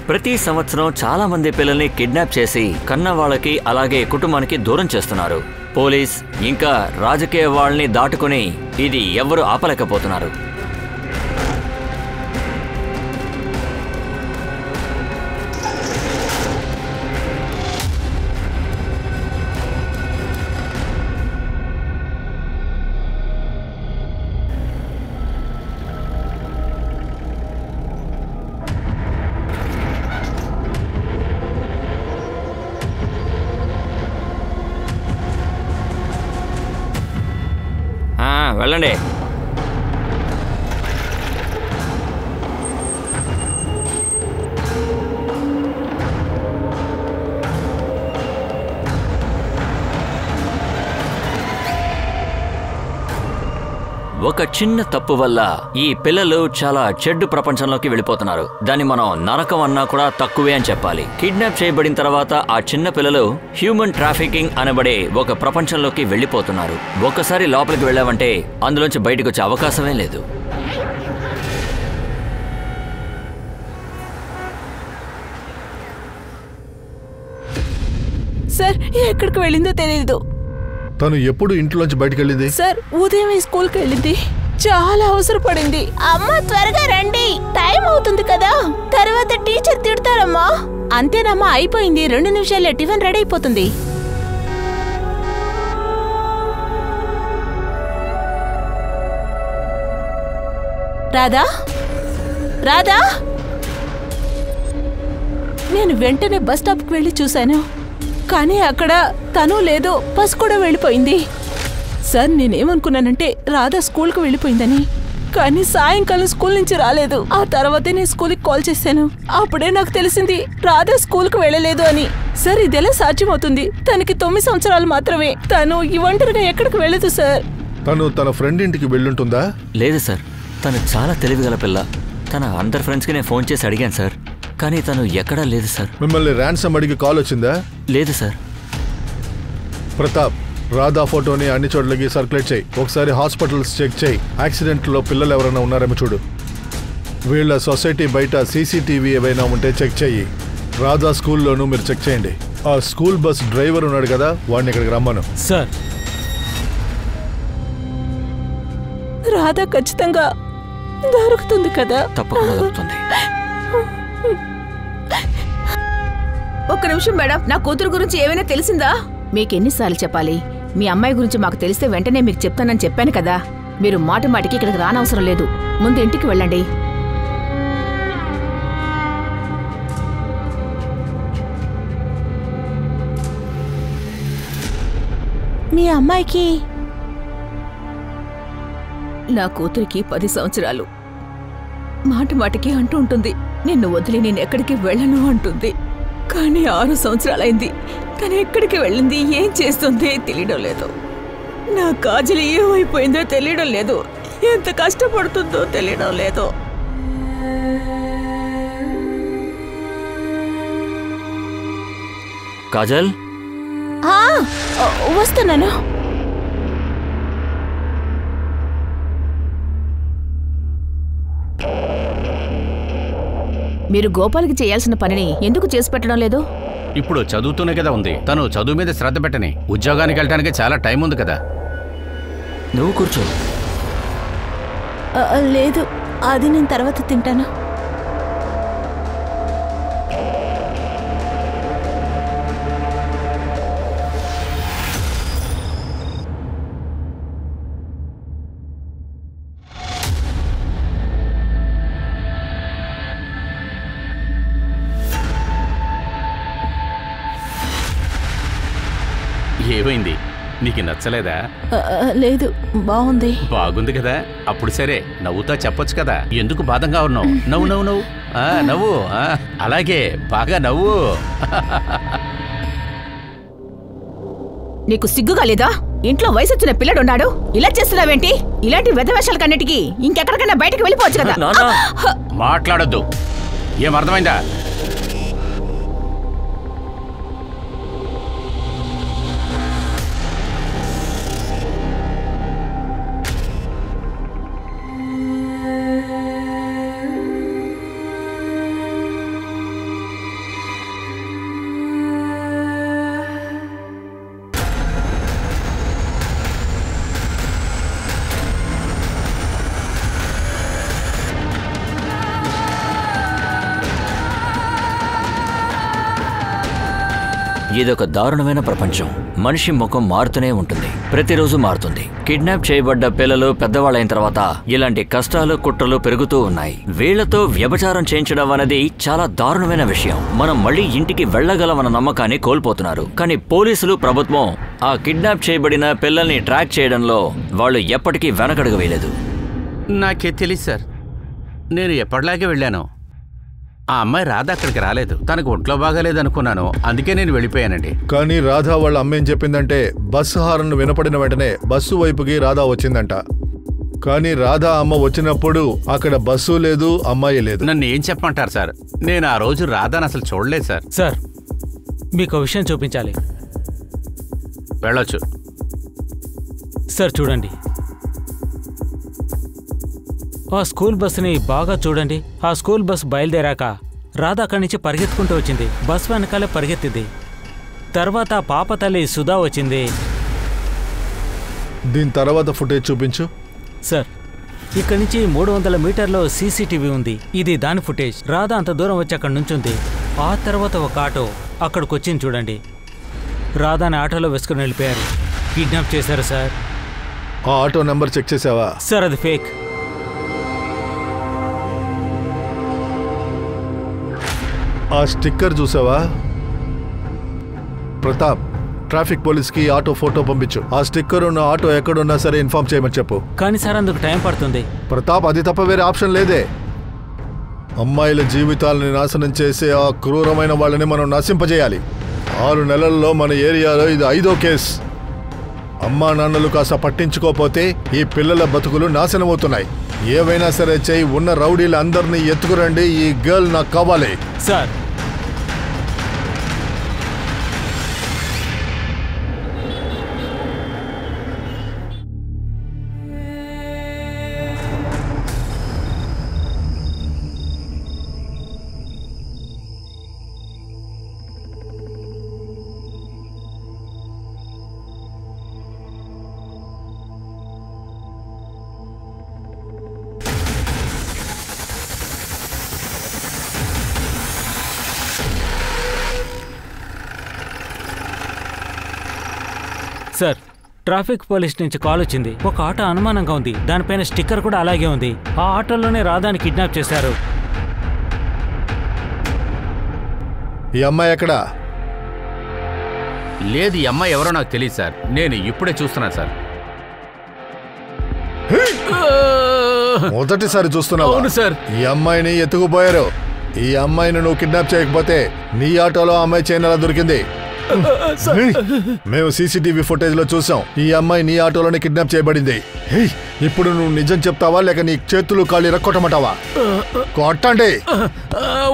ప్రతి సంవత్సరం చాలా మంది పిల్లల్ని కిడ్నాప్ చేసి కన్న వాళ్ళకి అలాగే కుటుంబానికి దూరం చేస్తున్నారు. పోలీస్ ఇంకా రాజకీయ వాళ్ళని దాటుకుని ఇది ఎవరు ఆపలేకపోతున్నారు. వెళ్ళండి. ఒక చిన్న తప్పు వల్ల ఈ పిల్లలు చాలా చెడ్డు ప్రపంచంలోకి వెళ్ళిపోతున్నారు. దాన్ని మనం నరకం అన్నా కూడా తక్కువే అని చెప్పాలి. కిడ్నాప్ చేయబడిన తర్వాత ఆ చిన్న పిల్లలు హ్యూమన్ ట్రాఫికింగ్ అనబడే ఒక ప్రపంచంలోకి వెళ్ళిపోతున్నారు. ఒక్కసారి లోపలికి వెళ్ళామంటే అందులోంచి బయటకు వచ్చే అవకాశమే లేదు. సార్, ఎక్కడికి వెళ్ళిందో తెలియదు. తను ఎప్పుడు ఇంట్లోంచి బయటకు వెళ్ళింది? సార్, ఉదయం స్కూల్కి వెళ్ళింది. చాలా అవసరపడింది. అమ్మ త్వరగా రండి, టైం అవుతుంది కదా, తర్వాత టీచర్ తిడతారమ్మా. అంతేనమ్మా, అయిపోయింది. 2 నిమిషాల్లో టిఫిన్ రెడీ అయిపోతుంది. రాధా, రాధా. నేను వెంటనే బస్ స్టాప్కి వెళ్ళి చూశాను, కానీ అక్కడ తను లేదు, బస్ కూడా వెళ్ళిపోయింది. సార్, నేనేమనుకున్నానంటే రాధా స్కూల్కి వెళ్ళిపోయిందని. కానీ సాయంకాలం స్కూల్ నుంచి రాలేదు. ఆ తర్వాతే నేను స్కూల్కి కాల్ చేశాను. అప్పుడే నాకు తెలిసింది రాధా స్కూల్కి వెళ్ళలేదు అని. సార్, ఇదెలా సాధ్యమవుతుంది? తనకి 9 సంవత్సరాలు మాత్రమే. తను ఈ ఒంటరిగా ఎక్కడికి వెళ్ళదు సార్. తను తన ఫ్రెండ్ ఇంటికి వెళ్ళుంటుందా? లేదు సార్, తను చాలా తెలివిగల పిల్ల. తన అందరి ఫ్రెండ్స్కి నేను ఫోన్ చేసి అడిగాను సార్, కానీ తను ఎక్కడా లేదు సార్. మిమ్మల్ని ర్యాన్సమ్ అడిగి కాల్ వచ్చిందా? లేదు సార్. ప్రతాప్, రాధా ఫోటోని అన్ని చోట్లకి సర్క్యులేట్ చేయి. ఒకసారి హాస్పిటల్స్ చెక్ చేయి. యాక్సిడెంట్లో పిల్లలు ఎవరైనా ఉన్నారేమో చూడు. వీళ్ళ సొసైటీ బయట సీసీటీవీ ఏవైనా ఉంటే చెక్ చెయ్యి. రాధా స్కూల్లోనూ మీరు చెక్ చేయండి. ఆ స్కూల్ బస్ డ్రైవర్ ఉన్నాడు కదా, వాడిని ఇక్కడికి రమ్మను. సార్, రాధా ఖచ్చితంగా దొరుకుతుంది కదా? తప్పకుండా దొరుకుతుంది. ఒక్క నిమిషం మేడం, నా కూతురు గురించి ఏమైనా తెలిసిందా? మీకెన్నిసార్లు చెప్పాలి? మీ అమ్మాయి గురించి మాకు తెలిస్తే వెంటనే మీకు చెప్తానని చెప్పాను కదా. మీరు మాటి మాటికి ఇక్కడికి రానవసరం లేదు. ముందు ఇంటికి వెళ్ళండి. మీ అమ్మాయికి? నా కూతురికి 10 సంవత్సరాలు. మాటి మాటికి అంటూ ఉంటుంది, నిన్ను వదిలి నేను ఎక్కడికి వెళ్ళను అంటుంది. కానీ 6 సంవత్సరాలైంది. తను ఎక్కడికి వెళ్ళింది, ఏం చేస్తుంది తెలియడం లేదు. నా కాజల్ ఏమైపోయిందో తెలియడం లేదు. ఎంత కష్టపడుతుందో తెలియడం లేదు. కాజల్, వస్తున్నాను. మీరు గోపాల్కి చేయాల్సిన పనిని ఎందుకు చేసి పెట్టడం లేదు? ఇప్పుడు చదువుతూనే కదా ఉంది. తను చదువు మీద శ్రద్ధ పెట్టని. ఉద్యోగానికి వెళ్ళడానికి చాలా టైం ఉంది కదా. నువ్వు కూర్చో. లేదు, అది నేను తర్వాత తింటాను. ఏమైంది? నీకు నచ్చలేదా? లేదు, బాగుంది. బాగుంది కదా, అప్పుడు సరే. నవ్వుతా చెప్పొచ్చు కదా. ఎందుకు బాధంగా ఉన్నావు? నవ్వు నవ్వు నవ్వు. నవ్వు. అలాగే బాగా నవ్వు. నీకు సిగ్గుగా లేదా? ఇంట్లో వయసొచ్చిన పిల్లడున్నాడు, ఇలా చేస్తున్నావేంటి? ఇలాంటి వెధవేషాల కన్నిటికి ఇంకెక్కడికైనా బయటకు వెళ్ళిపోవచ్చు కదా. మాట్లాడొద్దు. ఏం అర్థమైందా? ఇదొక దారుణమైన ప్రపంచం. మనిషి ముఖం మారుతూనే ఉంటుంది, ప్రతిరోజు మారుతుంది. కిడ్నాప్ చేయబడ్డ పిల్లలు పెద్దవాళ్ళైన తర్వాత ఇలాంటి కష్టాలు కుట్రలు పెరుగుతూ ఉన్నాయి. వీళ్లతో వ్యభిచారం చేయించడం అనేది చాలా దారుణమైన విషయం. మనం మళ్ళీ ఇంటికి వెళ్లగలమన్న నమ్మకాన్ని కోల్పోతున్నారు. కానీ పోలీసులు, ప్రభుత్వం ఆ కిడ్నాప్ చేయబడిన పిల్లల్ని ట్రాక్ చేయడంలో వాళ్ళు ఎప్పటికీ వెనకడుగు వేయలేదు. నాకే తెలియదు సార్, నేను ఎప్పటిలాగే వెళ్ళాను. ఆ అమ్మాయి రాధ అక్కడికి రాలేదు. తనకు ఒంట్లో బాగాలేదనుకున్నాను, అందుకే నేను వెళ్ళిపోయానండి. కానీ రాధా వాళ్ళ అమ్మ ఏం చెప్పిందంటే బస్సు హారన్ వినపడిన వెంటనే బస్సు వైపుకి రాధా వచ్చిందంట. కానీ రాధా అమ్మ వచ్చినప్పుడు అక్కడ బస్సు లేదు, అమ్మాయి లేదు. నన్ను ఏం చెప్పమంటారు సార్? నేను ఆ రోజు రాధాను అసలు చూడలేదు సార్. సార్, మీకు విషయం చూపించాలి. వెళ్ళొచ్చు సార్. చూడండి, ఆ స్కూల్ బస్సుని బాగా చూడండి. ఆ స్కూల్ బస్సు బయలుదేరాక రాధ అక్కడి నుంచి పరిగెత్తుకుంటూ వచ్చింది. బస్ వెనకాలే పరిగెత్తింది. తర్వాత పాప తల్లి సుధా వచ్చింది. దీని తర్వాత ఫుటేజ్ చూపించు సార్. ఇక్కడి నుంచి 300 మీటర్లో సీసీటీవీ ఉంది. ఇది దాని ఫుటేజ్. రాధ అంత దూరం వచ్చి అక్కడి నుంచుంది. ఆ తర్వాత ఒక ఆటో అక్కడికి వచ్చింది. చూడండి, రాధాని ఆటోలో వేసుకుని వెళ్ళిపోయారు. కిడ్నాప్ చేశారు సార్. ఆ ఆటో నెంబర్ చెక్ చేసావా? సార్, అది ఫేక్. ఆ స్టిక్కర్ చూసావా? ప్రతాప్, ట్రాఫిక్ పోలీస్కి ఆటో ఫోటో పంపించు. ఆ స్టిక్కర్ ఉన్న ఆటో ఎక్కడున్నా సరే ఇన్ఫార్మ్ చేయమని చెప్పు. కానీ సార్, అందుకు టైం పడుతుంది. ప్రతాప్, అది తప్ప వేరే ఆప్షన్ లేదే. అమ్మాయిల జీవితాలని నాశనం చేసే ఆ క్రూరమైన వాళ్ళని మనం నశింపజేయాలి. 6 నెలల్లో మన ఏరియాలో ఇది 5వ కేసు. అమ్మా నాన్నలు కాస్త పట్టించుకోపోతే ఈ పిల్లల బతుకులు నాశనమవుతున్నాయి. ఏవైనా సరే చేయి, ఉన్న రౌడీలు అందరినీ ఎత్తుకురండి. ఈ గర్ల్ నాకు కావాలి సార్. సార్, ట్రాఫిక్ పోలీస్ నుంచి కాల్ వచ్చింది. ఒక ఆటో అనుమానంగా ఉంది. దానిపైన స్టిక్కర్ కూడా అలాగే ఉంది. ఆ ఆటోలోనే రాధాని కిడ్నాప్ చేశారు. ఈ అమ్మాయి ఎక్కడా? లేదు, ఈ అమ్మాయి ఎవరో నాకు తెలియదు సార్. నేను ఇప్పుడే చూస్తున్నాను సార్. మొదటిసారి చూస్తున్నావు? అవును సార్. ఈ అమ్మాయిని ఎత్తుకుపోయారు. ఈ అమ్మాయిని నువ్వు కిడ్నాప్ చేయకపోతే నీ ఆటోలో అమ్మాయి చైన్ ఎలా దొరికింది? మేము సీసీటీవీ ఫుటేజ్ లో చూసాం. ఈ అమ్మాయి నీ ఆటోలోనే కిడ్నాప్ చేయబడింది. ఇప్పుడు నువ్వు నిజం చెప్తావా లేక నీ చేతులు కాళ్ళు ఇరక్కొట్టమంటావా? కొట్టండి.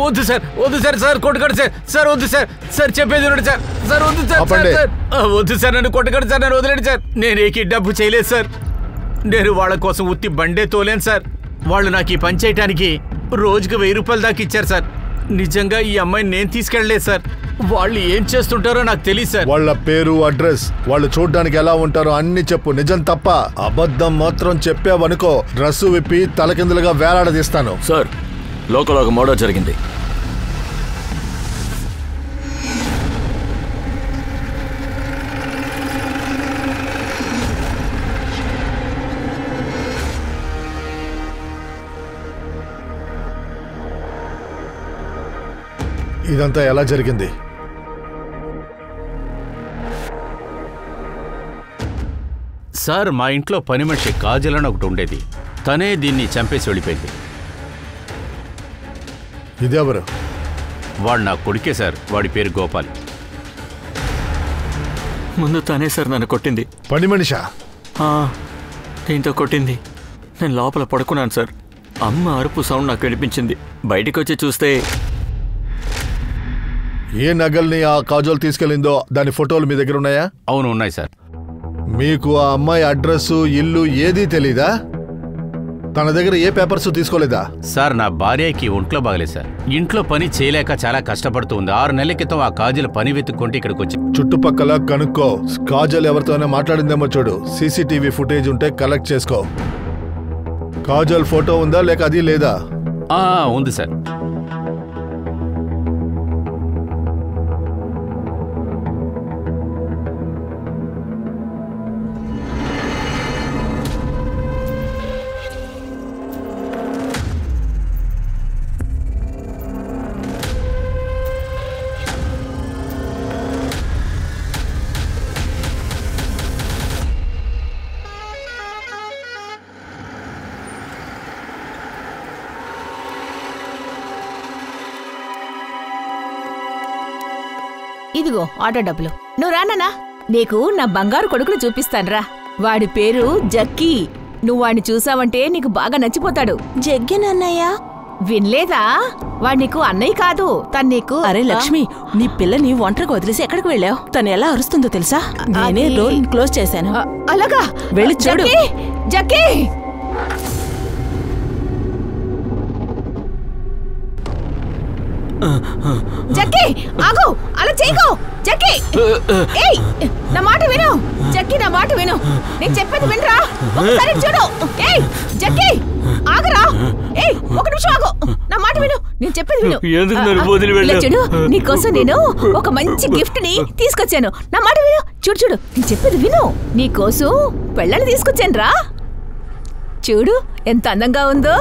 వద్దు సార్, వద్దు సార్. సార్ కొట్టకండి సార్. సార్ వద్దు సార్. సార్ చెప్పేది వినండి సార్. సార్ వద్దు సార్. వద్దు సార్, నన్ను కొట్టకండి సార్. నన్ను వదిలేండి సార్. నేను ఏ కిడ్నాప్ చేయలేదు సార్. నేను వాళ్ళ కోసం ఉత్తి బండే తోలేను సార్. వాళ్ళు నాకు ఈ పని చేయటానికి రోజుకు 1000 రూపాయలు దాకా ఇచ్చారు సార్. నిజంగా ఈ అమ్మాయిని నేను తీసుకెళ్లలేదు సార్. వాళ్ళు ఏం చేస్తుంటారో నాకు తెలియదు సార్. వాళ్ళ పేరు, అడ్రస్, వాళ్ళు చూడ్డానికి ఎలా ఉంటారో అన్ని చెప్పు. నిజం తప్ప అబద్ధం మాత్రం చెప్పావనుకో డ్రెస్సు విప్పి తలకిందులుగా వేలాడదీస్తాను. సార్, లోకల్ ఒక మర్డర్ జరిగింది. ఇదంతా ఎలా జరిగింది? సార్, మా ఇంట్లో పని మనిషి కాజల్ అని ఒకటి ఉండేది. తనే దీన్ని చంపేసి వెళ్ళిపోయింది. ఇదెవరు? వాడు నా కొడుకే సార్. వాడి పేరు గోపాల్. ముందు తనే సార్ నన్ను కొట్టింది. పని మనిషా? దీంతో కొట్టింది. నేను లోపల పడుకున్నాను సార్. అమ్మ అరుపు సౌండ్ నాకు వినిపించింది. బయటికి వచ్చి చూస్తే ఏ నగల్ని ఆ కాజల్ తీసుకెళ్ళిందో దాని ఫోటోలు మీ దగ్గర ఉన్నాయా? అవును, ఉన్నాయి సార్. మీకు ఆ అమ్మాయి అడ్రస్, ఇల్లు ఏదీ తెలీదా? తన దగ్గర ఏ పేపర్స్ తీసుకోలేదా? సార్, నా భార్యకి ఒంట్లో బాగలేదు సార్. ఇంట్లో పని చేయలేక చాలా కష్టపడుతూ ఉంది. 6 నెలల క్రితం ఆ కాజల్ పని వెతుక్కుంటే ఇక్కడికి వచ్చి చుట్టుపక్కల కనుక్కో. కాజల్ ఎవరితోనే మాట్లాడిందేమో చూడు. సీసీటీవీ ఫుటేజ్ ఉంటే కలెక్ట్ చేసుకో. కాజల్ ఫోటో ఉందా లేక అది లేదా? ఉంది సార్. ఇదిగో ఆటో డబ్బులు. నువ్వు రానా, నీకు నా బంగారు కొడుకును చూపిస్తాన్రా. వాడి పేరు జక్కీ. నువ్వు వాడిని చూసావంటే నీకు బాగా నచ్చిపోతాడు. జగ్గినన్నయ్య వినలేదా? వాడు నీకు అన్నయ్య కాదు, తను నీకు. అరే లక్ష్మి, నీ పిల్లని ఒంటరిగా వదిలేసి ఎక్కడికి వెళ్ళావు? తను ఎలా అరుస్తుందో తెలుసా? నేనే డోర్ క్లోజ్ చేశాను. అలాగా? వెళ్ళి చూడు. జక్కీ, జక్కీ ఆగు, అలా చేయకు. జక్కీ, ఏయ్ నా మాట విను. జక్కీ నా మాట విను, నేను చెప్పేది వినరా? ఒకసారి చూడు. ఏయ్ జక్కీ ఆగరా. ఏయ్ ఒక నిమిషం ఆగు, నా మాట విను, నేను చెప్పేది విను. చూడు, నీకోసం నేను ఒక మంచి గిఫ్ట్ ని తీసుకొచ్చాను. నా మాట విను. చూడు చూడు, నేను చెప్పేది విను. నీకోసం పెళ్ళని తీసుకొచ్చాను రా. చూడు ఎంత అందంగా ఉందో.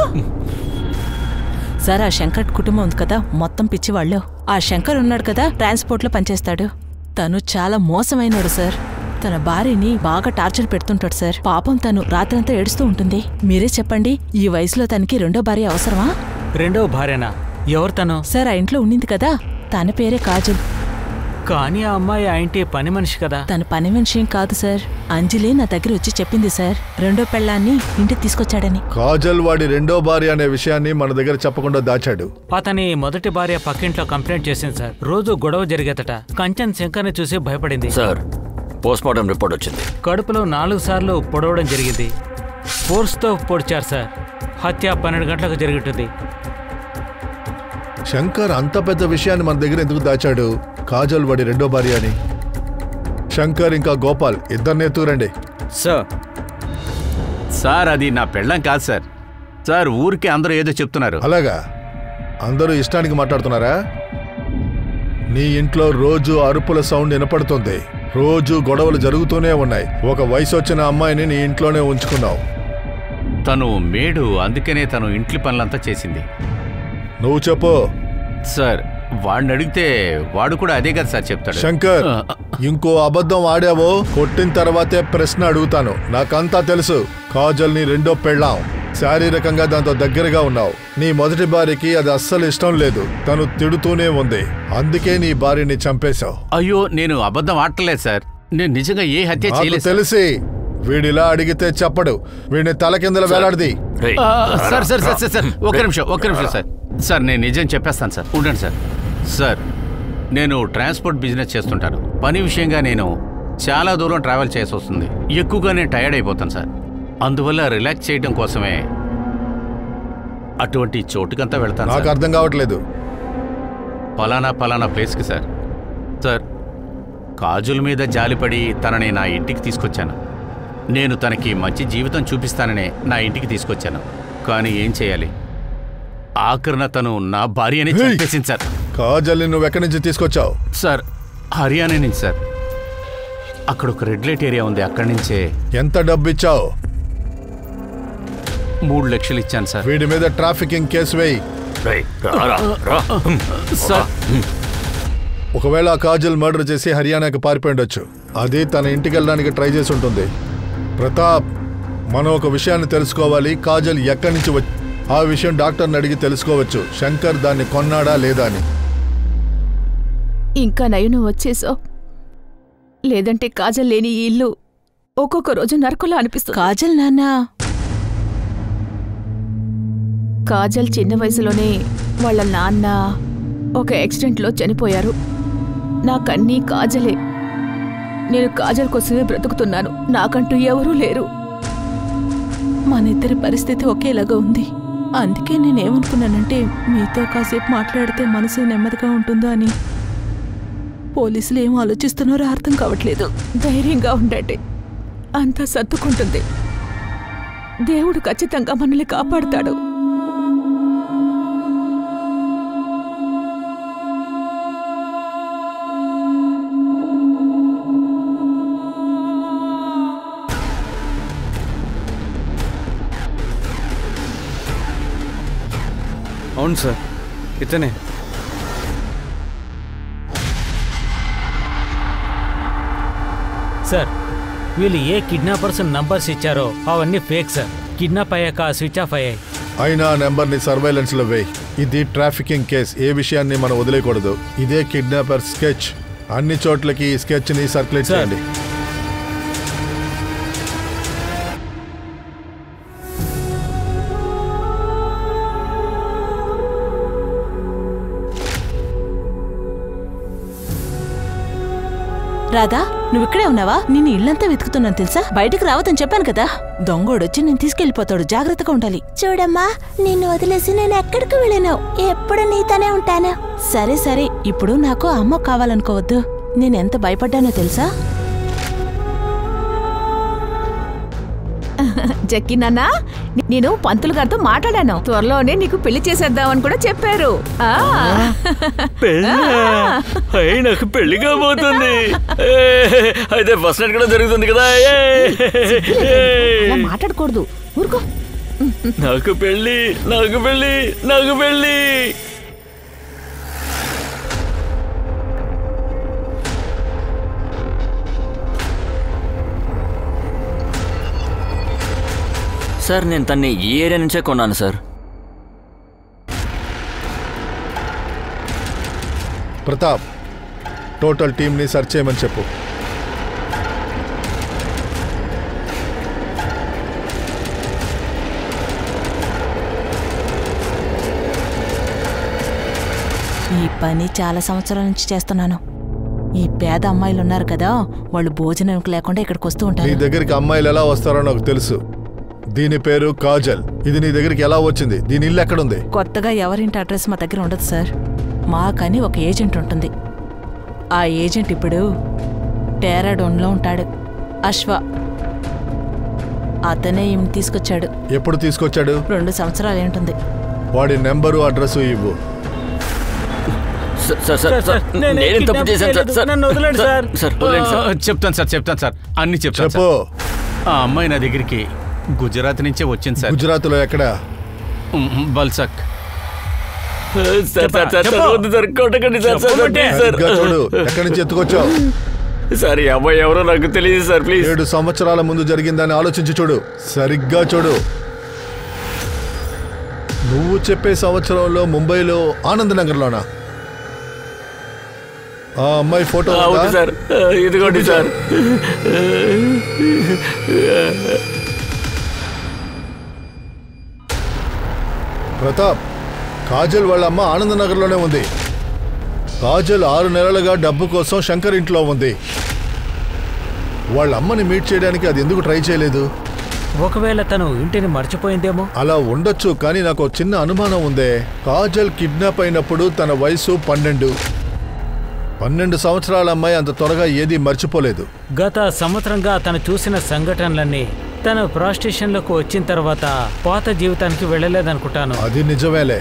సార్, ఆ శంకర్ కుటుంబం ఉంది కదా, మొత్తం పిచ్చివాళ్ళు. ఆ శంకర్ ఉన్నాడు కదా, ట్రాన్స్పోర్ట్ లో పనిచేస్తాడు. తను చాలా మోసమైనాడు సార్. తన భార్యని బాగా టార్చర్ పెడుతుంటాడు సార్. పాపం తను రాత్రంతా ఏడుస్తూ ఉంటుంది. మీరే చెప్పండి, ఈ వయసులో తనకి రెండో భార్య అవసరమా? రెండో భార్యనా? ఎవరు తను? సార్, ఆ ఇంట్లో ఉండింది కదా, తన పేరే కాజల్. కానీ ఆ అమ్మాయి ఆ ఇంటి పని మనిషి కదా. తన పని మనిషి కాదు సార్. అంజలి నా దగ్గర వచ్చి చెప్పింది సార్, రెండో పెళ్ళాన్ని ఇంటికి తీసుకొచ్చాడని. కాజల్ వాడి రెండో భార్య అనే విషయాన్ని మన దగ్గర చెప్పకుండా దాచాడు. అతని మొదటి భార్య పక్కింట్లో కంప్లైంట్ చేసింది సార్. రోజు గొడవ జరిగేదట. కంచన్ శంకర్ని చూసి భయపడింది సార్. పోస్ట్మార్టం రిపోర్ట్ వచ్చింది. కడుపులో 4 సార్లు పొడవడం జరిగింది. ఫోర్స్తో పొడిచారు సార్. హత్య 12 గంటలకు జరుగుతుంది. శంకర్ అంత పెద్ద విషయాన్ని మన దగ్గర ఎందుకు దాచాడు? కాజల్ వాడి రెండో భార్య అని. శంకర్ ఇంకా గోపాల్ ఇద్దరినే తూరండి. సార్ అది నా పెళ్ళం కాదు సార్. సార్ ఊరికే అందరూ ఏదో చెప్తున్నారు. అలాగా? అందరూ ఇష్టానికి మాట్లాడుతున్నారా? నీ ఇంట్లో రోజు అరుపుల సౌండ్ వినపడుతుంది. రోజు గొడవలు జరుగుతూనే ఉన్నాయి. ఒక వయసు వచ్చిన అమ్మాయిని నీ ఇంట్లోనే ఉంచుకున్నావు. తను మేడు, అందుకనే తను ఇంటి పనులంతా చేసింది. నువ్వు చెప్పు. సార్ వాడిని అడిగితే వాడు కూడా అదే కదా సార్ చెప్తాడు. శంకర్, ఇంకో అబద్ధం ఆడావో కొట్టిన తర్వాతే ప్రశ్న అడుగుతాను. నాకంతా తెలుసు. కాజల్ నీ రెండో పెళ్ళాం. శారీరకంగా దాంతో దగ్గరగా ఉన్నావు. నీ మొదటి భార్యకి అది అస్సలు ఇష్టం లేదు. తను తిడుతూనే ఉంది. అందుకే నీ భార్యని చంపేశావు. అయ్యో, నేను అబద్ధం ఆడలేదు సార్. నేను నిజంగా ఏ హత్య చేయలేదు. తెలిసి వీడిలా అడిగితే చెప్పడు. వీడిని తల కిందల వేలాడిది. సార్ సార్ సార్ సార్ ఒక్క నిమిషం సార్. సార్ నేను నిజం చెప్పేస్తాను సార్. ఉండండి సార్. సార్ నేను ట్రాన్స్పోర్ట్ బిజినెస్ చేస్తుంటాను. పని విషయంగా నేను చాలా దూరం ట్రావెల్ చేసి వస్తుంది. ఎక్కువగా నేను టైర్డ్ అయిపోతాను సార్. అందువల్ల రిలాక్స్ చేయడం కోసమే అటువంటి చోటుకంతా వెళ్తాను. నాకు అర్థం కావట్లేదు. పలానా ప్లేస్కి సార్. సార్ కాజల్ మీద జాలిపడి తనని నా ఇంటికి తీసుకొచ్చాను. నేను తనకి మంచి జీవితం చూపిస్తాననే నా ఇంటికి తీసుకొచ్చాను. కానీ ఏం చేయాలి, ఆఖరణ తను నా భార్యని చంపేసింది సార్. కాజల్ని నువ్వు ఎక్కడి నుంచి తీసుకొచ్చావు? సార్ హర్యానా నుంచి సార్. అక్కడ ఒక రెడ్ లైట్ ఏరియా ఉంది, అక్కడి నుంచే. ఎంత డబ్బు ఇచ్చావు? 3 లక్షలు ఇచ్చాను సార్. వీడి మీద ట్రాఫికింగ్ కేసు వేయి. సార్ ఒకవేళ కాజల్ మర్డర్ చేసి హర్యానాకి పారిపోయిండొచ్చు. అది తన ఇంటికి వెళ్ళడానికి ట్రై చేసి ఉంటుంది. ప్రతాప్, మనం ఒక విషయాన్ని తెలుసుకోవాలి. కాజల్ ఎక్కడి నుంచి వచ్చి ఆ విషయం డాక్టర్ని అడిగి తెలుసుకోవచ్చు. శంకర్ దాన్ని కొన్నాడా లేదా అని. ఇంకా నయను వచ్చేసావు. లేదంటే కాజల్ లేని ఈ ఇల్లు ఒక్కొక్క రోజు నరకలా అనిపిస్తుంది. కాజల్ నాన్న, కాజల్ చిన్న వయసులోనే వాళ్ళ నాన్న ఒక యాక్సిడెంట్లో చనిపోయారు. నాకన్నీ కాజలే. నేను కాజల్ కోసమే బ్రతుకుతున్నాను. నాకంటూ ఎవరూ లేరు. మన ఇద్దరి పరిస్థితి ఒకేలాగా ఉంది. అందుకే నేనేమనుకున్నానంటే మీతో కాసేపు మాట్లాడితే మనసు నెమ్మదిగా ఉంటుందో అని. పోలీసులు ఏం ఆలోచిస్తున్నారో అర్థం కావట్లేదు. ధైర్యంగా ఉండండి, అంతా సర్దుకుంటుంది. దేవుడు ఖచ్చితంగా మనల్ని కాపాడుతాడు. అవును సార్, ఇతనే. సార్ వీళ్ళు ఏ కిడ్నాపర్స్ నంబర్స్ ఇచ్చారో అవన్నీ ఫేక్ సార్. కిడ్నాప్ అయ్యాక స్విచ్ ఆఫ్ అయ్యాయి. అయినా నెంబర్ని సర్వైలెన్స్లో వేయి. ఇది ట్రాఫికింగ్ కేస్. ఏ విషయాన్ని మనం వదిలేయకూడదు. ఇదే కిడ్నాపర్ స్కెచ్. అన్ని చోట్లకి ఈ స్కెచ్ని సర్క్యులేట్ చేయండి. రాధా, నువ్వు ఇక్కడే ఉన్నావా? నేను ఇల్లంతా వెతుకుతున్నాను తెలుసా. బయటకు రావద్దని చెప్పాను కదా. దొంగోడొచ్చి నేను తీసుకెళ్లిపోతాడు, జాగ్రత్తగా ఉండాలి. చూడమ్మా, నిన్ను వదిలేసి నేను ఎక్కడికి వెళ్ళను, ఎప్పుడు నీతోనే ఉంటాను. సరే సరే, ఇప్పుడు నాకు అమ్మ కావాలనుకోవద్దు. నేనెంత భయపడ్డానో తెలుసా? జక్కి నాన్న, నేను పంతులు గారితో మాట్లాడాను. త్వరలోనే నీకు పెళ్లి చేసేద్దామని కూడా చెప్పారు. నాకు పెళ్లి కాబోతుంది. అయితే ఫస్ట్ నైట్ కూడా జరుగుతుంది కదా. మాట్లాడకూడదు, ఊరుకో. నాకు పెళ్లి, నాకు పెళ్లి, నాకు పెళ్లి. సార్, నేను తన్ని ఈ ఏరియా నుంచే కొన్నాను సార్. ప్రతాప్, టోటల్ టీమ్ని సెర్చ్ చేయమని చెప్పు. ఈ పని చాలా సంవత్సరాల నుంచి చేస్తున్నాను. ఈ పేద అమ్మాయిలు ఉన్నారు కదా, వాళ్ళు భోజనం లేకుండా ఇక్కడికి వస్తూ నీ ఉంటారు. దగ్గరికి అమ్మాయిలు ఎలా వస్తారో నాకు తెలుసు. దీని పేరు కాజల్. ఇది నీ దగ్గరికి ఎలా వచ్చింది? దీని ఇల్లు ఎక్కడుంది? కొత్తగా ఎవరింటి అడ్రస్ మా దగ్గర ఉండదు సార్. మాకని ఒక ఏజెంట్ ఉంటుంది. ఆ ఏజెంట్ ఇప్పుడు డెహ్రాడూన్లో ఉంటాడు. అశ్వ, అతనే ఈమెను తీసుకొచ్చాడు. ఎప్పుడు తీసుకొచ్చాడు? 2 సంవత్సరాలు ఏంటుంది. వాడి నెంబరు అడ్రస్ ఇవ్వు. నేనేం తప్పు చేశాను సార్? నన్ను వదలండి సార్. చెప్తాను సార్ అన్ని చెప్తాను. చెప్పు. ఆ అమ్మాయి నా దగ్గరికి గుజరాత్ నుంచే వచ్చింది సార్. గుజరాత్లో ఎక్కడ? బల్సక్. చూడు, ఎక్కడి నుంచి ఎత్తుకొచ్చావు? సార్, ఈ అమ్మాయి ఎవరో నాకు తెలియదు సార్. ప్లీజ్. 7 సంవత్సరాల ముందు జరిగిందని ఆలోచించి చూడు. సరిగ్గా చూడు. నువ్వు చెప్పే సంవత్సరంలో ముంబైలో ఆనంద్ నగర్లోనా? ఆ అమ్మాయి ఫోటో సార్, ఇదిగోండి సార్. ప్రతాప్, కాజల్ వాళ్ళ అమ్మ ఆనంద్ నగర్లోనే ఉంది. కాజల్ 6 నెలలుగా డబ్బు కోసం శంకర్ ఇంట్లో ఉంది. వాళ్ళ అమ్మని మీట్ చేయడానికి అది ఎందుకు ట్రై చేయలేదు? ఒకవేళ తను ఇంటిని మర్చిపోయిందేమో. అలా ఉండొచ్చు, కానీ నాకు చిన్న అనుమానం ఉందే. కాజల్ కిడ్నాప్ అయినప్పుడు తన వయసు 12 సంవత్సరాల అమ్మాయి అంత త్వరగా ఏదీ మర్చిపోలేదు. గత సంవత్సరంగా తను చూసిన సంఘటనలన్నీ తను ప్రాస్టిట్యూషన్లోకి వచ్చిన తర్వాత పాత జీవితానికి వెళ్ళలేదనుకుంటాను. అది నిజమేలే.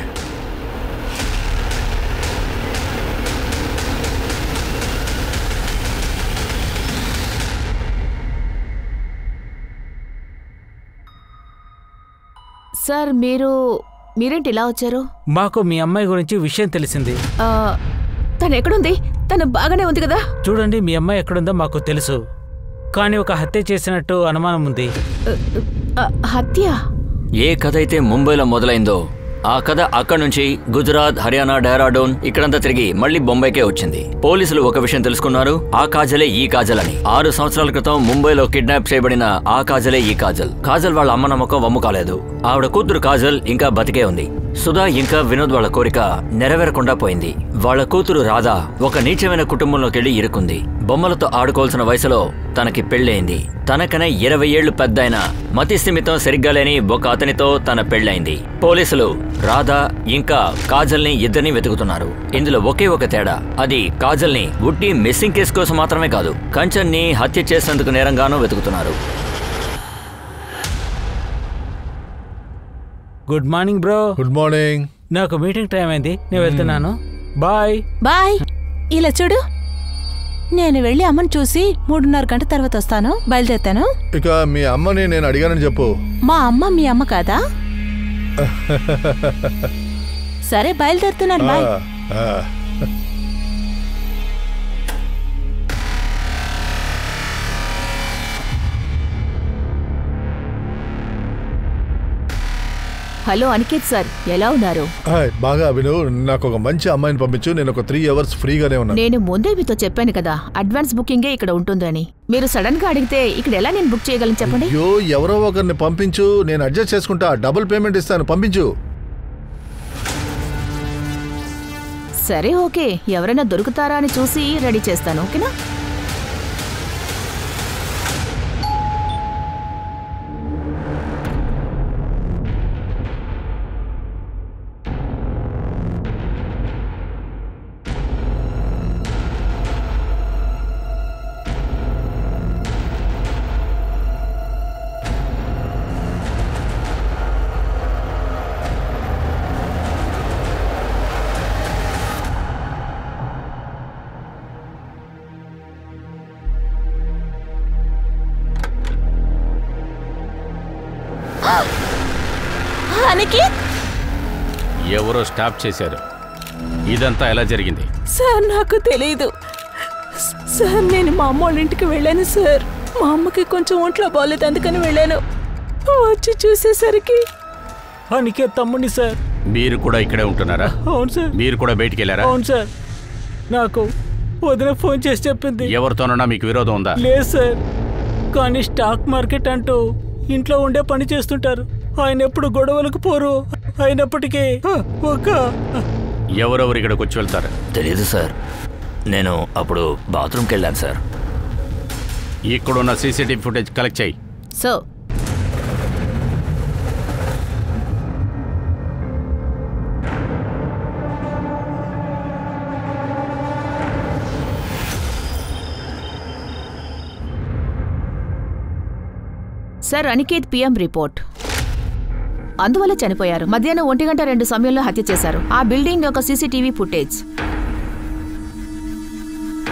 సార్, మీరేంటి ఇలా వచ్చారు? మాకు మీ అమ్మాయి గురించి విషయం తెలిసింది. తను ఎక్కడుంది? తను బాగానే ఉంది కదా? చూడండి, మీ అమ్మాయి ఎక్కడుందో మాకు తెలుసు, కానీ ఒక హత్య చేసినట్టు అనుమానం ఉంది. హత్య? ఏ కథ అయితే ముంబైలో మొదలైందో ఆ కథ అక్కడి నుంచి గుజరాత్, హర్యానా, డెహ్రాడూన్ ఇక్కడంతా తిరిగి మళ్ళీ బొంబాయికే వచ్చింది. పోలీసులు ఒక విషయం తెలుసుకున్నారు, ఆ కాజలే ఈ కాజల్ అని. 6 సంవత్సరాల క్రితం ముంబైలో కిడ్నాప్ చేయబడిన ఆ కాజలే ఈ కాజల్. కాజల్ వాళ్ళ అమ్మ నమ్మకం వమ్ము కాలేదు. ఆవిడ కూతురు కాజల్ ఇంకా బతికే ఉంది. సుధా ఇంకా వినోద్ వాళ్ళ కోరిక నెరవేరకుండా పోయింది. వాళ్ళ కూతురు రాధా ఒక నీచమైన కుటుంబంలోకెళ్లి ఇరుకుంది. బొమ్మలతో ఆడుకోవాల్సిన వయసులో తనకి పెళ్లైంది. తనకనే 20 ఏళ్లు పెద్దయిన మతి స్థిమితం సరిగ్గా లేని ఒక అతనితో తన పెళ్లైంది. పోలీసులు రాధా ఇంకా కాజల్ని ఇద్దరిని వెతుకుతున్నారు. ఇందులో ఒకే ఒక తేడా, అది కాజల్ని ఉట్టి మిస్సింగ్ కేసు కోసం మాత్రమే కాదు, కంచన్ని హత్య చేసినందుకు నేరంగానూ వెతుకుతున్నారు. Good morning bro. Good morning. నాకు మీటింగ్ టైం అయింది, నేను వెళ్తున్నాను. బాయ్. బాయ్. ఇలా చూడు, నేను వెళ్ళి అమ్మని చూసి 3:30 గంట తర్వాత వస్తాను. బయలుదేరుతాను. ఇక మీ అమ్మని నేను అడిగానని చెప్పు. మా అమ్మ మీ అమ్మ కాదా? సరే, బయలుదేరుతున్నాను. బాయ్. హలో అనికేత్ సార్, ఎలా ఉన్నారు? బాగా విను, నాకు ఒక మంచి అమ్మాయిని పంపించు. నేను ఒక 3 hours ఫ్రీగానే ఉన్నాను. నేను ముందే మీతో చెప్పాను కదా, అడ్వాన్స్ బుకింగే ఇక్కడ ఉంటుందని. మీరు సడన్ గా అడిగితే ఇక్కడ ఎలా నేను బుక్ చేయగలను చెప్పండి? అయ్యో, ఎవరో ఒకరిని పంపించు, నేను అడ్జస్ట్ చేసుకుంటా. డబుల్ పేమెంట్ ఇస్తాను, పంపించు. సరే ఓకే, ఎవరైనా దొరుకుతారా అని చూసి రెడీ చేస్తాను, ఓకేనా? అనికేత్, ఎవరో స్టాప్ చేశారు. ఇదంతా ఎలా జరిగింది? సార్ నాకు తెలీదు సార్. నేను మా అమ్మ వాళ్ళ ఇంటికి వెళ్ళాను సార్. మా అమ్మకి కొంచెం ఒంట్లో బాగాలేదు, అందుకని వెళ్ళాను. వచ్చి చూసేసరికి అనికేత్ తమ్ముడిని సార్. మీరు కూడా ఇక్కడే ఉంటున్నారా? అవును సార్. మీరు కూడా బయటికి వెళ్ళారా? అవును సార్. నాకు వదిన ఫోన్ చేసి చెప్పింది. ఎవరితోనన్నా మీకు విరోధం ఉందా? లేదు సార్, కానీ స్టాక్ మార్కెట్ అంటూ ఇంట్లో ఉండే పని చేస్తుంటారు. ఆయన ఎప్పుడు గొడవలకు పోరు. అయినప్పటికీ ఎవరెవరు ఇక్కడికి వచ్చి వెళ్తారు? తెలీదు సార్. నేను అప్పుడు బాత్రూమ్కి వెళ్ళాను సార్. ఇక్కడున్న సీసీటీవీ ఫుటేజ్ కలెక్ట్ చేయి. So sir, Aniket PM report. అందువల్ల చనిపోయారు. మధ్యాహ్నం 1:02 సమయంలో హత్య చేశారు. ఆ బిల్డింగ్ యొక్క సీసీటీవీ ఫుటేజ్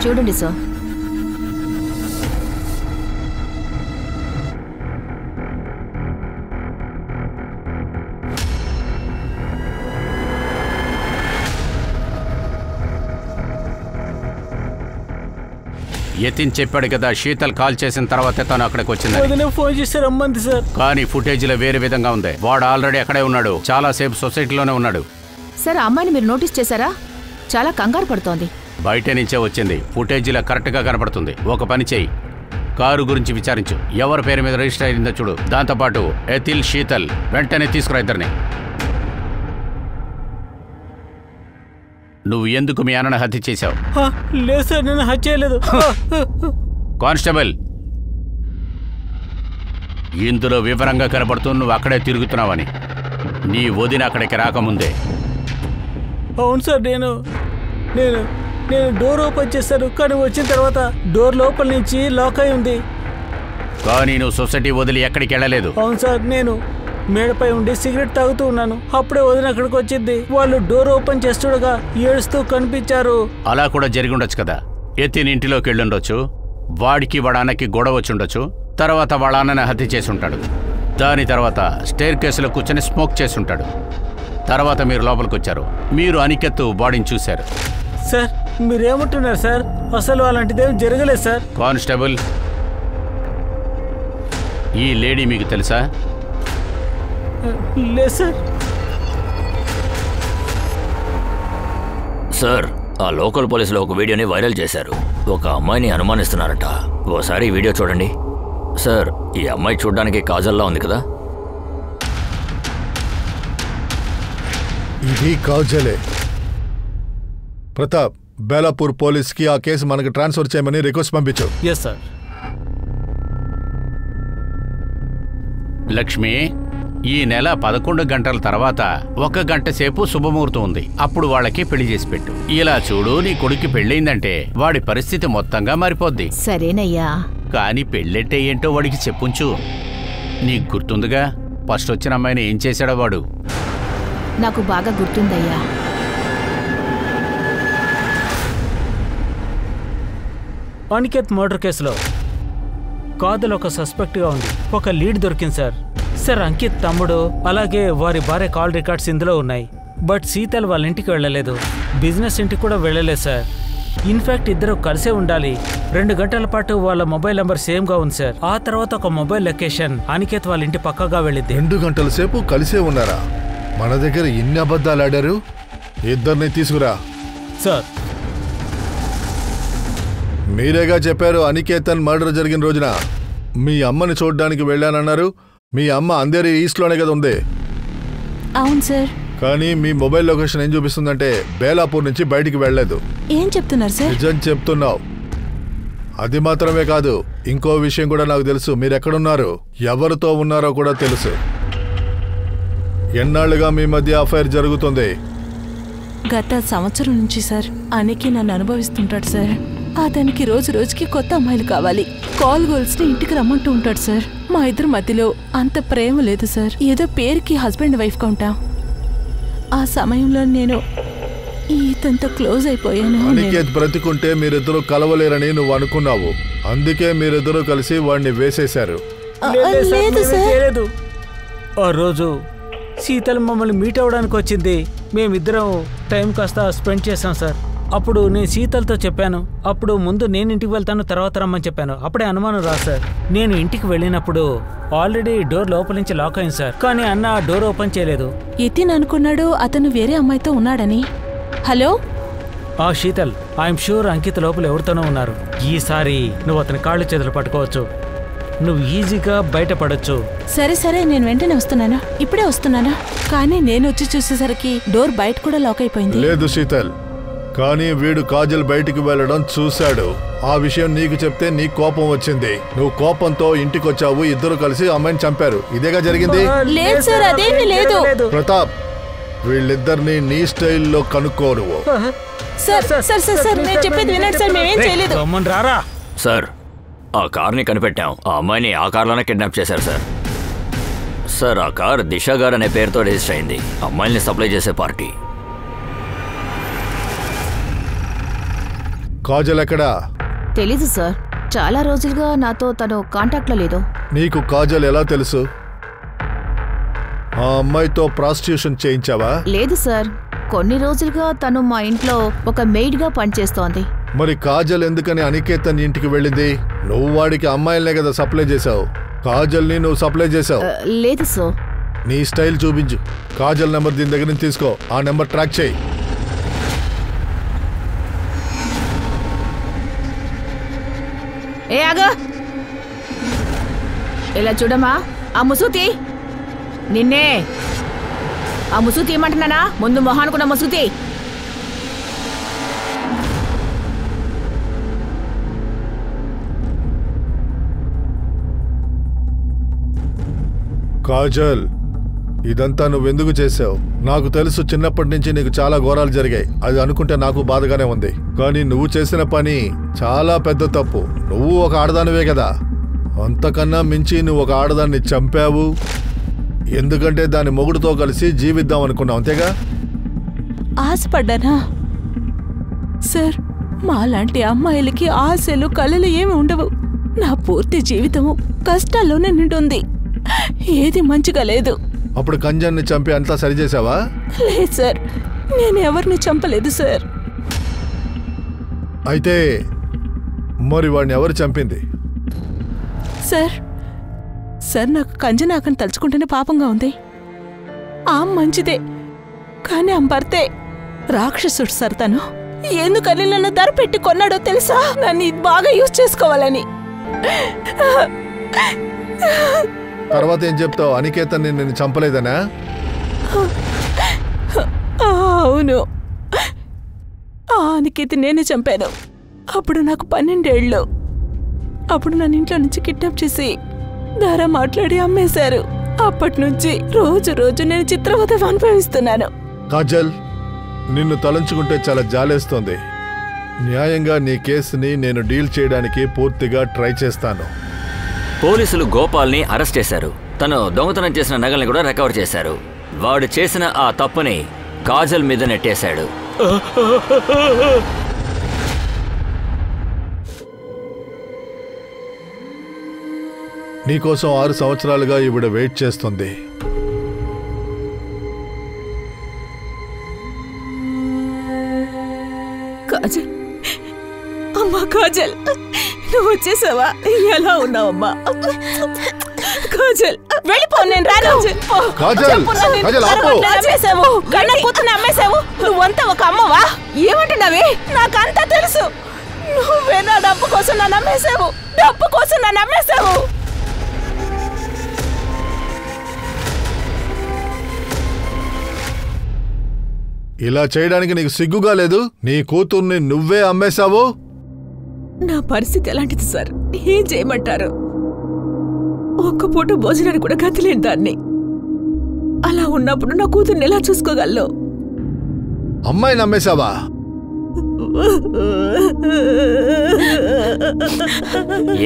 చూడండి సార్. యతిన్ చెప్పాడు కదా, శీతల్ కాల్ చేసిన తర్వాత తను అక్కడికి వచ్చింది. ఫోన్ చేసి రమ్మంది సార్. కానీ ఫుటేజ్ లో వేరే విధంగా ఉంది. వాడు ఆల్రెడీ అక్కడే ఉన్నాడు, చాలా సేపు సొసైటీలోనే ఉన్నాడు. సార్, ఆ అమ్మాయిని మీరు నోటీస్ చేశారా? చాలా కంగారు పడుతోంది. బయట నుంచే వచ్చింది. ఫుటేజ్ లో కరెక్ట్ గా కనపడుతుంది. ఒక పని చేయి, కారు గురించి విచారించు. ఎవరి పేరు మీద రిజిస్టర్ అయిందో చూడు. దాంతోపాటు యతిల్, శీతల్ వెంటనే తీసుకురా ఇద్దరిని. నువ్వు ఎందుకు మీ అన్నను హత్య చేశావు? లేదు సార్, నేను హత్య చేయలేదు. కానిస్టేబుల్, ఇందులో వివరంగా కనబడుతూ నువ్వు అక్కడే తిరుగుతున్నావని. నీ వదిన అక్కడికి రాకముందే. అవును సార్, నేను డోర్ ఓపెన్ చేశాను. కానీ వచ్చిన తర్వాత డోర్ లోపల నుంచి లాక్ అయి ఉంది. కానీ నువ్వు సొసైటీ వదిలి ఎక్కడికి వెళ్ళలేదు. అవును సార్, నేను మేడపై ఉండి సిగరెట్ తాగుతూ ఉన్నాను. అప్పుడే వదిన అక్కడికి వచ్చింది. వాళ్ళు డోర్ ఓపెన్ చేస్తుండగా ఏడుస్తూ కనిపించారు. అలా కూడా జరిగి ఉండొచ్చు కదా. యతిన్ ఇంటిలోకి వెళ్ళుండొచ్చు. వాడికి వాడు అన్నకి గొడవ వచ్చి ఉండొచ్చు. తర్వాత వాళ్ళ అన్నని హత్య చేసి ఉంటాడు. దాని తర్వాత స్టేర్ కేసులో కూర్చొని స్మోక్ చేసి ఉంటాడు. తర్వాత మీరు లోపలికి వచ్చారు. మీరు అనికెత్ బాడీని చూశారు. సార్, మీరేమంటున్నారు సార్? అసలు అలాంటిదేం జరగలేదు సార్. కానిస్టేబుల్, ఈ లేడీ మీకు తెలుసా? లేదు సార్. సార్, ఆ లోకల్ పోలీసులు ఒక వీడియోని వైరల్ చేశారు. ఒక అమ్మాయిని అనుమానిస్తున్నారట. ఓసారి ఈ వీడియో చూడండి. సార్, ఈ అమ్మాయి చూడడానికి కాజల్లా ఉంది కదా? ఇది కాజలే. ప్రతాప్, బేలాపూర్ పోలీస్కి ఆ కేసు మనకు ట్రాన్స్ఫర్ చేయమని రిక్వెస్ట్ పంపించు. Yes sir. లక్ష్మి, ఈ నెల 11 గంటల తర్వాత 1 గంట సేపు శుభముహూర్తం ఉంది. అప్పుడు వాళ్ళకి పెళ్లి చేసి పెట్టు. ఇలా చూడు, నీ కొడుకు పెళ్ళయిందంటే వాడి పరిస్థితి మొత్తంగా మారిపోద్ది. సరేనయ్యా. కానీ పెళ్ళంటే ఏంటో వాడికి చెప్పుంచు. నీకు గుర్తుందిగా, ఫస్ట్ వచ్చిన అమ్మాయిని ఏం చేశాడో వాడు? నాకు బాగా గుర్తుందయ్యా. అనికేత్ మర్డర్ కేసులో కాదల్ ఒక సస్పెక్ట్గా ఉంది. ఒక లీడ్ దొరికింది సార్. సార్, అంకిత్ తమ్ముడు అలాగే వారి భార్య కాల్ రికార్డ్స్ ఇందులో ఉన్నాయి. బట్ శీతల్ వాళ్ళ ఇంటికి వెళ్ళలేదు, బిజినెస్ ఇంటికి కూడా వెళ్ళలేదు సార్. ఇన్ఫాక్ట్ ఇద్దరు కలిసే ఉండాలి. 2 గంటల పాటు వాళ్ళ మొబైల్ నెంబర్ సేమ్గా ఉంది సార్. ఆ తర్వాత ఒక మొబైల్ లొకేషన్ అనికేత్ వాళ్ళ ఇంటి పక్కగా వెళ్ళింది. 2 గంటల సేపు కలిసే ఉన్నారా? మన దగ్గర ఇన్ని అబద్ధాలు ఆడారు. ఇద్దరిని తీసుకురా. సార్ మీరేగా చెప్పారు అనికేతన్ మర్డర్ జరిగిన రోజున మీ అమ్మని చూడడానికి వెళ్ళానన్నారు. మీ అమ్మ అంధేరి ఈస్ట్లోనే కదా ఉంది. అవును సార్. కానీ మీ మొబైల్ లొకేషన్ ఏం చూపిస్తుందంటే బేలాపూర్ నుంచి బయటికి వెళ్ళలేదు. ఏం చెప్తున్నారు సార్? నిజం చెప్తున్నావు. అది మాత్రమే కాదు, ఇంకో విషయం కూడా నాకు తెలుసు. మీరెక్కడున్నారు, ఎవరితో ఉన్నారో కూడా తెలుసు. ఎన్నాళ్ళుగా మీ మధ్య అఫైర్ జరుగుతుంది? గత సంవత్సరం నుంచి సార్. అనికి నన్ను అనుభవిస్తుంటాడు సార్. అతనికి రోజు రోజుకి కొత్త అమ్మాయిలు కావాలి. కాల్ గర్ల్స్ ని ఇంటికి రమ్మంటూ ఉంటాడు సార్. మా ఇద్దరి మధ్యలో అంత ప్రేమ లేదు సార్. ఏదో పేరుకి హస్బెండ్ వైఫ్ గా ఉంటాం. ఆ సమయంలో నేను ఇతంతో క్లోజ్ అయిపోయాను. అనికేత్ బ్రతికుంటే మీరిద్దరూ కలవలేరని నువ్వు అనుకున్నావు. అందుకే మీరిద్దరూ కలిసి వాడిని వేసేశారు. లేదు సార్. ఆ రోజు శీతల్ మమ్మల్ని మీట్ అవ్వడానికి వచ్చింది. మేమిద్దరం టైం కాస్త స్పెండ్ చేశాం సార్. అప్పుడు నేను శీతల్తో చెప్పాను, అప్పుడు ముందు నేను ఇంటికి వెళ్తాను తర్వాత రమ్మని చెప్పాను. అప్పుడే అనుమానం రా సార్. నేను ఇంటికి వెళ్ళినప్పుడు ఆల్రెడీ డోర్ లోపల నుంచి లాక్ అయింది సార్. కానీ అన్న డోర్ ఓపెన్ చేయలేదు. ఎతిన్ అనుకున్నాడు అతను వేరే అమ్మాయితో ఉన్నాడని. Hello Sheetal, I'm sure Ankit లోపల ఎవరితోనో ఉన్నారు. ఈసారి నువ్వు అతని కాళ్ళు చేతులు పట్టుకోవచ్చు. నువ్వు ఈజీగా బయటపడొచ్చు. సరే సరే, నేను వెంటనే వస్తున్నాను. ఇప్పుడే వస్తున్నాను. కానీ నేను వచ్చి చూసేసరికి డోర్ బయట కూడా లాక్ అయిపోయింది. లేదు శీతల్, కానీ వీడు కాజల్ బయటికి వెళ్ళడం చూశాడు. ఆ విషయం నీకు చెప్తే నీ కోపం వచ్చింది. నువ్వు కోపంతో ఇంటికి వచ్చావు. ఇద్దరు కలిసి అమ్మాయిని చంపారు. ఇదేగా జరిగింది? లేదు సార్, అదేమీ లేదు. ప్రతాప్, వీళ్ళిద్దరిని నీ స్టైల్లో కనుక్కోరు. సార్ సార్ సార్ సార్ నేను చెప్పేది వినండి సార్. మేమేం చేయలేదు. రారా సార్, ఆ కార్ని కనిపెట్టాం. ఆ అమ్మాయిని ఆ కార్లోనే కిడ్నాప్ చేశారు సార్. సార్, ఆ కార్ దిశ గారు అనే పేరుతో రిజిస్టర్ అయింది. అమ్మాయిల్ని సప్లై చేసే పార్టీ. కాజల్ ఎక్కడా? తెలీదు సార్. చాలా రోజులుగా నాతో తను కాంటాక్ట్లో లేదు. నీకు కాజల్ ఎలా తెలుసు? ఆ అమ్మాయితో ప్రాస్టిట్యూషన్ చేయించావా? లేదు సార్. కొన్ని రోజులుగా తను మా ఇంట్లో ఒక మెయిడ్గా పనిచేస్తోంది. మరి కాజల్ ఎందుకని అనికేతన్ ఇంటికి వెళ్ళింది? నువ్వు వాడికి అమ్మాయిలనే కదా సప్లై చేసావు. కాజల్ని నువ్వు సప్లై చేసావు. లేదు సార్. నీ స్టైల్ చూపించు. కాజల్ నెంబర్ దీని దగ్గర నుంచి తీసుకో. ఆ నెంబర్ ట్రాక్ చేయి. ఏ ఆగా, ఇలా చూడమ్మా. ఆ ముసూతి నిన్నే. ఆ ముసూతి ఏమంటున్నానా? ముందు మొహానుకున్న ముసూతి. కాజల్, ఇదంతా నువ్వెందుకు చేసావు? నాకు తెలుసు చిన్నప్పటి నుంచి నీకు చాలా ఘోరాలు జరిగాయి. అది అనుకుంటే నాకు బాధగానే ఉంది. కానీ నువ్వు చేసిన పని చాలా పెద్ద తప్పు. నువ్వు ఒక ఆడదానివే కదా. అంతకన్నా మించి నువ్వు ఒక ఆడదాన్ని చంపావు. ఎందుకంటే దాని మొగుడుతో కలిసి జీవిద్దాం అనుకున్నావు, అంతేగా? ఆశపడ్డానా సార్? మాలాంటి అమ్మాయిలకి ఆశలు కళలు ఏమి ఉండవు. నా పూర్తి జీవితము కష్టాల్లోనే నిండుంది. ఏది మంచిగా లేదు. అప్పుడు కంజన్ని చంపి అంతా సరిచేసావా? లేదు సార్, నేను ఎవరిని చంపలేదు సార్. అయితే మరి వాడిని ఎవరు చంపింది? సార్ సార్ నాకు కంజనాకని తలుచుకుంటేనే పాపంగా ఉంది. ఆ మంచిదే, కానీ ఆ భర్తే రాక్షసుడు సార్. తను ఎందుకని నన్ను ధర పెట్టి కొన్నాడో తెలుసా? నన్ను బాగా యూజ్ చేసుకోవాలని. తర్వాత ఏం చెప్తావు? అనికేతన్ని నేను చంపలేదనా? అవును, ఆ అనికేత్ నేనే చంపాను. అప్పుడు నాకు 12 ఏళ్ళు. అప్పుడు నన్ను ఇంట్లో నుంచి కిడ్నాప్ చేసి ధర మాట్లాడి అమ్మేశారు. అప్పటి నుంచి రోజు రోజు నేను చిత్రవద అనుభవిస్తున్నాను. కాజల్, నిన్ను తలంచుకుంటే చాలా జాలేస్తోంది. న్యాయంగా నీ కేసుని నేను డీల్ చేయడానికి పూర్తిగా ట్రై చేస్తాను. పోలీసులు గోపాల్ని అరెస్ట్ చేశారు. తను దొంగతనం చేసిన నగల్ని కూడా రికవర్ చేశారు. వాడు చేసిన ఆ తప్పుని కాజల్ మీద నెట్టేశాడు. నీకోసం 6 సంవత్సరాలుగా ఈవిడ వెయిట్ చేస్తుంది. కాజల్, అమ్మా కాజల్, నువ్వు వచ్చేసావా? ఎలా ఉన్నావమ్మా? కాజల్, వెళ్ళిపో, నేను రాను. పో. కాజల్, చెప్పు, నన్ను కాజల్, ఆపు. నన్ను అమ్మేశావు. కన్న కూతుర్ని అమ్మేశావు. నువ్వంతా ఒక అమ్మవా? ఏమంటున్నావే? నాకంతా తెలుసు. నువ్వే నా డబ్బు కోసం నన్ను అమ్మేశావు. డబ్బు కోసం నన్ను అమ్మేశావు. ఇలా చేయడానికి నీకు సిగ్గుగా లేదు? నీ కూతుర్ని నువ్వే అమ్మేశావు. నా పరిస్థితి ఎలాంటిది సార్? ఏం చేయమంటారు? ఒక్క పూట భోజనానికి కూడా గతిలేని దాన్ని. అలా ఉన్నప్పుడు నా కూతుర్ని ఎలా చూసుకోగలను? అమ్మాయిని అమ్మేశావా?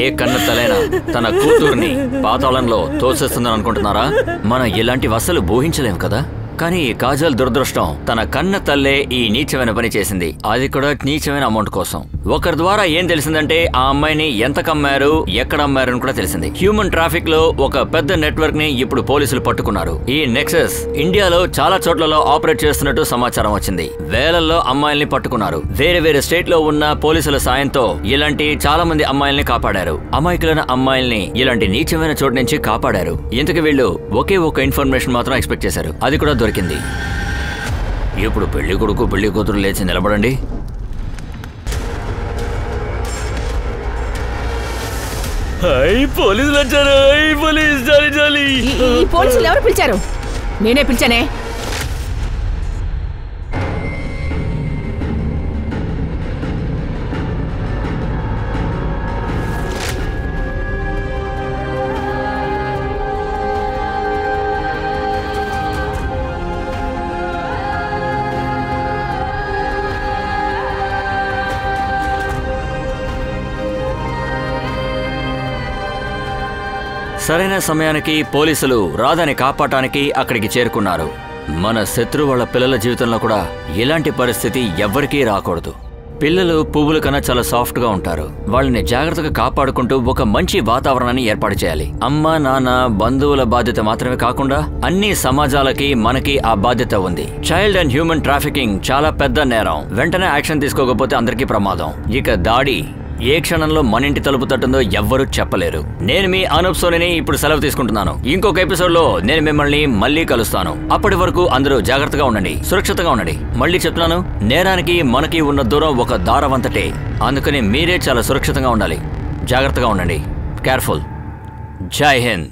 ఏ కన్న తలైనా తన కూతుర్ని పాతాళంలో తోసేస్తుందని అనుకుంటున్నారా? మనం ఇలాంటివి అస్సలు ఊహించలేము కదా. కానీ కాజల్ దురదృష్టం, తన కన్న తల్లే ఈ నీచమైన పని చేసింది. అది కూడా నీచమైన అమౌంట్ కోసం. ఒకరి ద్వారా ఏం తెలిసిందంటే ఆ అమ్మాయిని ఎంత కమ్మారు, ఎక్కడ అమ్మారు అని కూడా తెలిసింది. హ్యూమన్ ట్రాఫిక్ లో ఒక పెద్ద నెట్వర్క్ ని ఇప్పుడు పోలీసులు పట్టుకున్నారు. ఈ నెక్సస్ ఇండియాలో చాలా చోట్లలో ఆపరేట్ చేస్తున్నట్టు సమాచారం వచ్చింది. వేలల్లో అమ్మాయిల్ని పట్టుకున్నారు. వేరే వేరే స్టేట్ లో ఉన్న పోలీసుల సాయంతో ఇలాంటి చాలా మంది అమ్మాయిల్ని కాపాడారు. అమాయకులైన అమ్మాయిల్ని ఇలాంటి నీచమైన చోటు నుంచి కాపాడారు. ఇంతకు వీళ్ళు ఒకే ఒక ఇన్ఫర్మేషన్ మాత్రం ఎక్స్పెక్ట్ చేశారు. అది కూడా దొరికింది. ఇప్పుడు పెళ్లి కొడుకు పెళ్లి కూతురు లేచి నిలబడండి. పోలీసులు వచ్చారు. ఈ పోలీసులు ఎవరు పిలిచారు? నేనే పిలిచానే. సరైన సమయానికి పోలీసులు రాధాని కాపాడటానికి అక్కడికి చేరుకున్నారు. మన శత్రు వాళ్ళ పిల్లల జీవితంలో కూడా ఇలాంటి పరిస్థితి ఎవ్వరికీ రాకూడదు. పిల్లలు పువ్వుల కన్నా చాలా సాఫ్ట్ గా ఉంటారు. వాళ్ళని జాగ్రత్తగా కాపాడుకుంటూ ఒక మంచి వాతావరణాన్ని ఏర్పాటు చేయాలి. అమ్మ, నాన్న, బంధువుల బాధ్యత మాత్రమే కాకుండా అన్ని సమాజాలకి మనకి ఆ బాధ్యత ఉంది. చైల్డ్ అండ్ హ్యూమన్ ట్రాఫికింగ్ చాలా పెద్ద నేరం. వెంటనే యాక్షన్ తీసుకోకపోతే అందరికీ ప్రమాదం. ఇక దాడి ఏ క్షణంలో మన ఇంటి తలుపు తట్టుందో ఎవ్వరూ చెప్పలేరు. నేను మీ అనూప్ సోనిని ఇప్పుడు సెలవు తీసుకుంటున్నాను. ఇంకొక ఎపిసోడ్ లో నేను మిమ్మల్ని మళ్ళీ కలుస్తాను. అప్పటి వరకు అందరూ జాగ్రత్తగా ఉండండి, సురక్షితంగా ఉండండి. మళ్ళీ చెప్తున్నాను, నేరానికి మనకి ఉన్న దూరం ఒక దారవంతటే. అందుకని మీరే చాలా సురక్షితంగా ఉండాలి. జాగ్రత్తగా ఉండండి. కేర్ఫుల్. జై హింద్.